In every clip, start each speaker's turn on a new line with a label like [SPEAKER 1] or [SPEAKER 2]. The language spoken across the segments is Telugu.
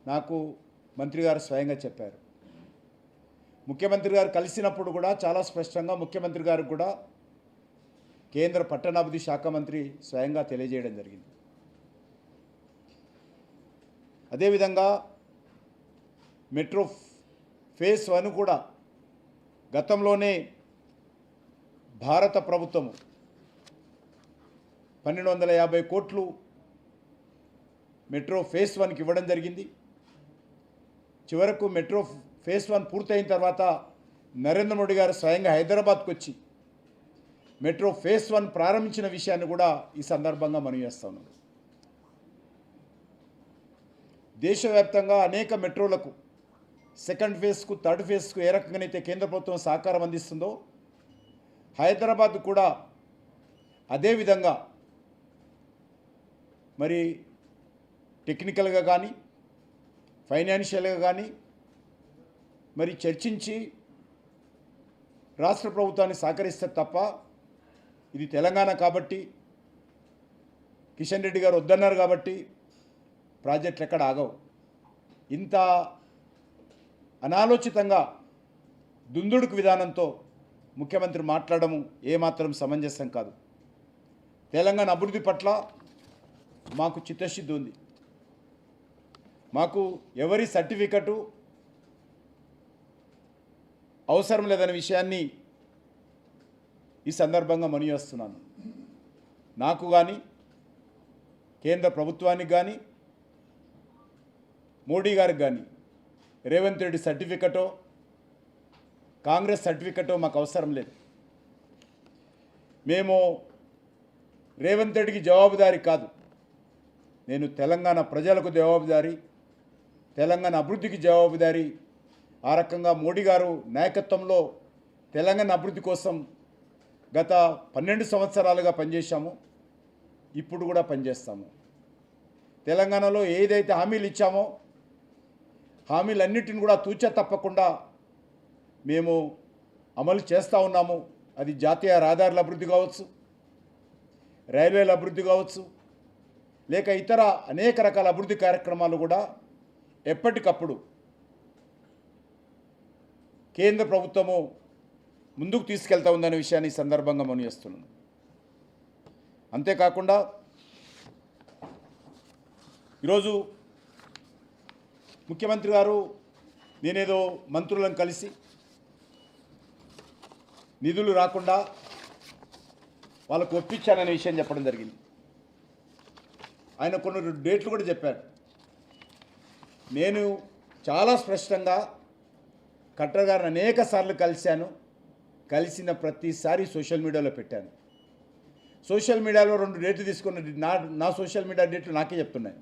[SPEAKER 1] నాకు మంత్రి గారు స్వయంగా చెప్పారు. ముఖ్యమంత్రి గారు కలిసినప్పుడు కూడా చాలా స్పష్టంగా ముఖ్యమంత్రి గారికి కూడా కేంద్ర పట్టణాభివృద్ధి శాఖ మంత్రి స్వయంగా తెలియజేయడం జరిగింది. అదేవిధంగా మెట్రో ఫేజ్ 1 కూడా గతంలోనే భారత ప్రభుత్వము 1250 కోట్లు మెట్రో ఫేజ్ 1కి ఇవ్వడం జరిగింది. చివరకు మెట్రో ఫేజ్ 1 పూర్తయిన తర్వాత నరేంద్ర మోడీ గారు స్వయంగా హైదరాబాద్కు వచ్చి మెట్రో ఫేజ్ 1 ప్రారంభించిన విషయాన్ని కూడా ఈ సందర్భంగా మనవి చేస్తాను. దేశవ్యాప్తంగా అనేక మెట్రోలకు సెకండ్ ఫేజ్కు థర్డ్ ఫేజ్కు ఏ రకంగానైతే కేంద్ర ప్రభుత్వం సహకారం అందిస్తుందో హైదరాబాద్ కూడా అదేవిధంగా మరి టెక్నికల్గా కానీ ఫైనాన్షియల్గా కానీ మరి చర్చించి రాష్ట్ర ప్రభుత్వాన్ని సహకరిస్తే తప్ప ఇది తెలంగాణ కాబట్టి కిషన్ రెడ్డి గారు వద్దన్నారు కాబట్టి ప్రాజెక్టులు ఎక్కడ ఆగవు. ఇంత అనాలోచితంగా దుందుడుకు విధానంతో ముఖ్యమంత్రి మాట్లాడము ఏమాత్రం సమంజసం కాదు. తెలంగాణ అభివృద్ధి పట్ల మాకు చిత్తశుద్ధి ఉంది. మాకు ఎవరి సర్టిఫికెటు అవసరం లేదనే విషయాన్ని ఈ సందర్భంగా మనవి చేస్తున్నాను. నాకు కానీ కేంద్ర ప్రభుత్వానికి కానీ మోడీ గారికి కానీ రేవంత్ రెడ్డి సర్టిఫికెటో కాంగ్రెస్ సర్టిఫికెటో మాకు అవసరం లేదు. మేము రేవంత్ రెడ్డికి జవాబుదారీ కాదు, నేను తెలంగాణ ప్రజలకు జవాబుదారీ, తెలంగాణ అభివృద్ధికి జవాబుదారీ. ఆ రకంగా మోడీ గారు నాయకత్వంలో తెలంగాణ అభివృద్ధి కోసం గత 12 సంవత్సరాలుగా పనిచేశాము, ఇప్పుడు కూడా పనిచేస్తాము. తెలంగాణలో ఏదైతే హామీలు ఇచ్చామో హామీలన్నిటిని కూడా తూచా తప్పకుండా మేము అమలు చేస్తూ ఉన్నాము. అది జాతీయ రహదారుల అభివృద్ధి కావచ్చు, రైల్వేల అభివృద్ధి కావచ్చు, లేక ఇతర అనేక రకాల అభివృద్ధి కార్యక్రమాలు కూడా ఎప్పటికప్పుడు కేంద్ర ప్రభుత్వము ముందుకు తీసుకెళ్తా ఉందనే విషయాన్ని ఈ సందర్భంగా మనం చేస్తున్నాను. అంతేకాకుండా ఈరోజు ముఖ్యమంత్రి గారు నేనేదో మంత్రులను కలిసి నిధులు రాకుండా వాళ్ళకు ఒప్పించాననే విషయం చెప్పడం జరిగింది. ఆయన కొన్ని డేట్లు కూడా చెప్పారు. నేను చాలా స్పష్టంగా కలెక్టర్ గారిని అనేక సార్లు కలిశాను. కలిసిన ప్రతిసారి సోషల్ మీడియాలో పెట్టాను. సోషల్ మీడియాలో 2 డేట్లు తీసుకున్న నా సోషల్ మీడియా డేట్లు నాకే చెప్తున్నాయి.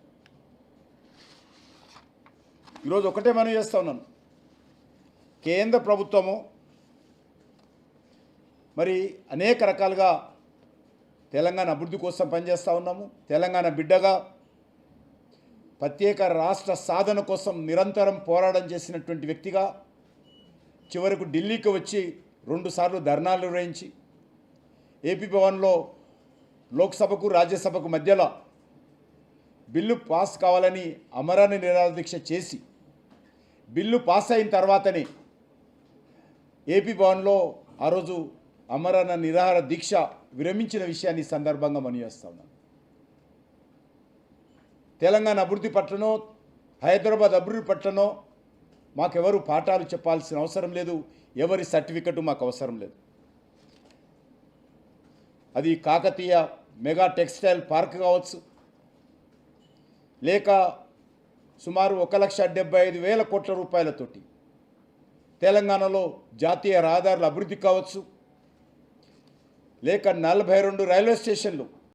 [SPEAKER 1] ఈరోజు ఒకటే మనం చేస్తూ ఉన్నాను, కేంద్ర ప్రభుత్వము మరి అనేక రకాలుగా తెలంగాణ అభివృద్ధి కోసం పనిచేస్తూ ఉన్నాము. తెలంగాణ బిడ్డగా ప్రత్యేక రాష్ట్ర సాధన కోసం నిరంతరం పోరాటం చేసినటువంటి వ్యక్తిగా చివరకు ఢిల్లీకి వచ్చి 2 సార్లు ధర్నాలు నిర్వహించి ఏపీ భవన్లో లోక్సభకు రాజ్యసభకు మధ్యలో బిల్లు పాస్ కావాలని అమరణ నిరాహార దీక్ష చేసి బిల్లు పాస్ అయిన తర్వాతనే ఏపీ భవన్లో ఆ రోజు అమరణ నిరాహార దీక్ష విరమించిన విషయాన్ని ఈ సందర్భంగా మనం చేస్తా ఉన్నాం. తెలంగాణ అభివృద్ధి పట్లనో హైదరాబాద్ అభివృద్ధి పట్లనో మాకెవరు పాఠాలు చెప్పాల్సిన అవసరం లేదు, ఎవరి సర్టిఫికెట్ మాకు అవసరం లేదు. అది కాకతీయ మెగా టెక్స్టైల్ పార్క్ కావచ్చు, లేక సుమారు 1,75,000 కోట్ల రూపాయలతోటి తెలంగాణలో జాతీయ రహదారుల అభివృద్ధి కావచ్చు, లేక 42 రైల్వే స్టేషన్లు